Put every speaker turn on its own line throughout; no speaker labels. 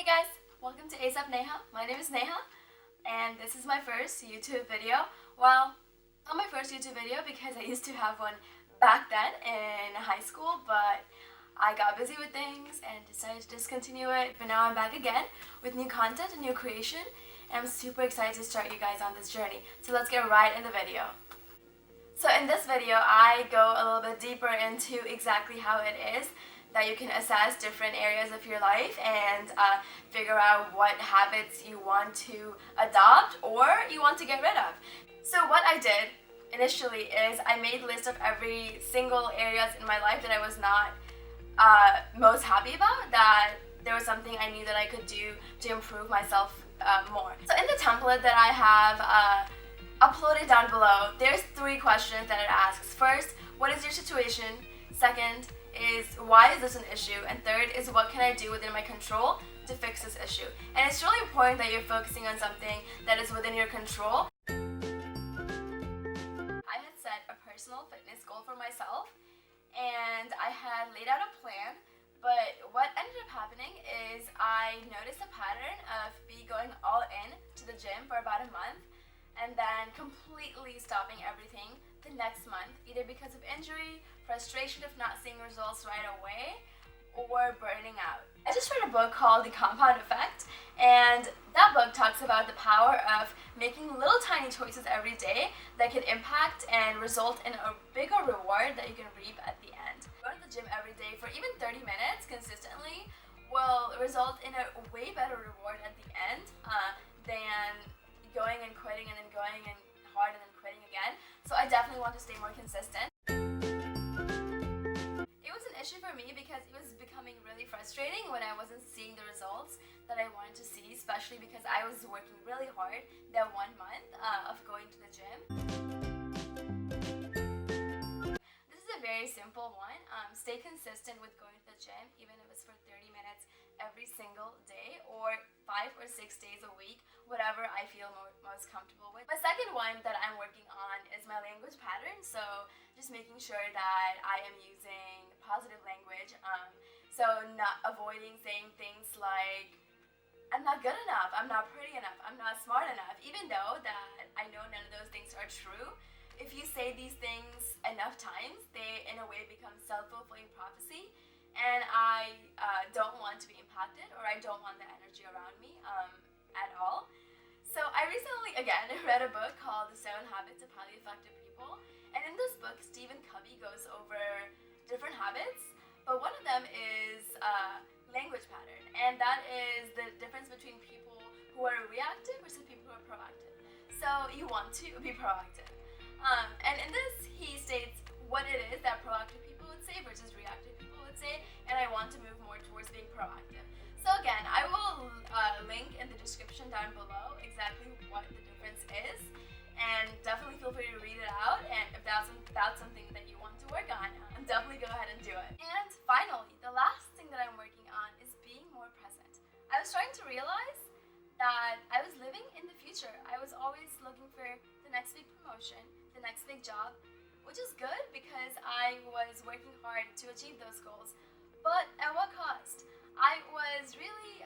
Hey guys, welcome to ASAP Neha. My name is Neha and this is my first YouTube video. Well, not my first YouTube video because I used to have one back then in high school, but I got busy with things and decided to discontinue it. But now I'm back again with new content and new creation, and I'm super excited to start you guys on this journey. So let's get right in the video. So in this video, I go a little bit deeper into exactly how it is that you can assess different areas of your life and figure out what habits you want to adopt or you want to get rid of. So what I did initially is I made a list of every single areas in my life that I was not most happy about, that there was something I knew that I could do to improve myself more. So in the template that I have uploaded down below, there's 3 questions that it asks. First, what is your situation? Second is, why is this an issue? And third is, what can I do within my control to fix this issue? And it's really important that you're focusing on something that is within your control. I had set a personal fitness goal for myself and I had laid out a plan, but what ended up happening is I noticed a pattern of me going all in to the gym for about a month and then completely stopping everything the next month, either because of injury, frustration of not seeing results right away, or burning out. I just read a book called The Compound Effect, and that book talks about the power of making little tiny choices every day that can impact and result in a bigger reward that you can reap at the end. Going to the gym every day for even 30 minutes consistently will result in a way better reward at the end than going and quitting and then going and hard and then quitting again. So I definitely want to stay more consistent. It was an issue for me because it was becoming really frustrating when I wasn't seeing the results that I wanted to see, especially because I was working really hard that 1 month of going to the gym. This is a very simple one. Stay consistent with going to the gym, even if it's for 30 minutes every single day or 5 or 6 days a week, whatever I feel most comfortable with. My second one that I'm working on is my language pattern, so just making sure that I am using positive language, so not avoiding saying things like, I'm not good enough, I'm not pretty enough, I'm not smart enough, even though that I know none of those things are true. If you say these things enough times, they in a way become self-fulfilling prophecy, and I don't want to be impacted, or I don't want the energy around me at all. So I recently, again, read a book called The 7 Habits of Highly Effective People, and in this book, Stephen Covey goes over different habits, but one of them is language pattern, and that is the difference between people who are reactive versus people who are proactive. So you want to be proactive. And in this, he states what it is that proactive people would say versus reactive people would say, and I want to move more towards being proactive. So again, I will link in the description down below exactly what the difference is, and definitely feel free to read it out, and if that's something that you want to work on, definitely go ahead and do it. And finally, the last thing that I'm working on is being more present. I was starting to realize that I was living in the future. I was always looking for the next big promotion, the next big job, which is good because I was working hard to achieve those goals. But at what cost? I was really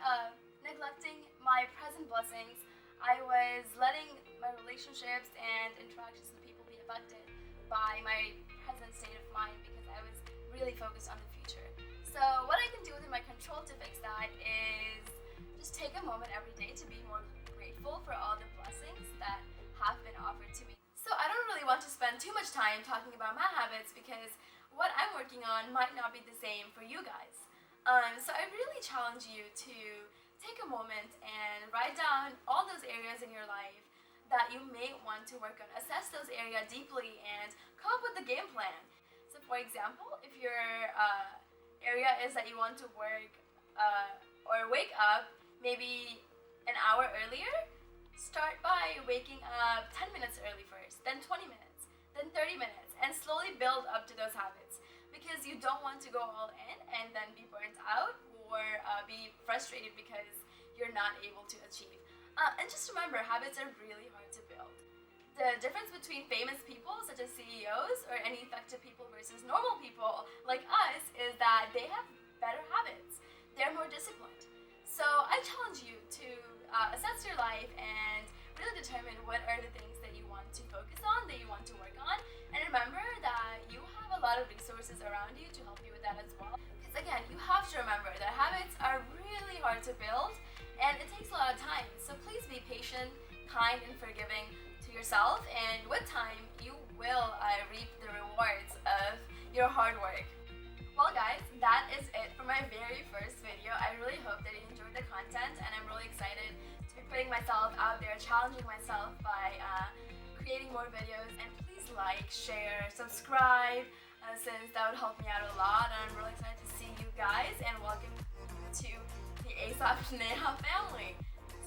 neglecting my present blessings. I was letting my relationships and interactions with people be affected by my present state of mind because I was really focused on the future. So what I can do within my control to fix that is just take a moment every day to be more grateful for all the blessings that have been offered to me. So I don't really want to spend too much time talking about my habits because what I'm working on might not be the same for you guys. So I really challenge you to take a moment and write down all those areas in your life that you may want to work on. Assess those areas deeply and come up with a game plan. So for example, if your area is that you want to work or wake up maybe an hour earlier, start by waking up 10 minutes early first, then 20 minutes, then 30 minutes, and slowly build up to those habits. Because you don't want to go all in and then be burnt out or be frustrated because you're not able to achieve. And just remember, habits are really hard to build. The difference between famous people such as CEOs or any effective people versus normal people like us is that they have better habits. They're more disciplined. So I challenge you to assess your life and really determine what are the things that you want to focus on, that you want to work on. And remember that you have a lot of resources around you to help you with that as well. Because again, you have to remember that habits are really hard to build and it takes a lot of time. So please be patient, kind, and forgiving to yourself. And with time, you will reap the rewards of your hard work. Well guys, that is it for my very first video. I really hope that you enjoyed the content and I'm really excited to be putting myself out there, challenging myself by creating more videos. And please like, share, subscribe since that would help me out a lot. And I'm really excited to see you guys and welcome to the ASAP Neha family.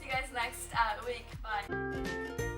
See you guys next week. Bye.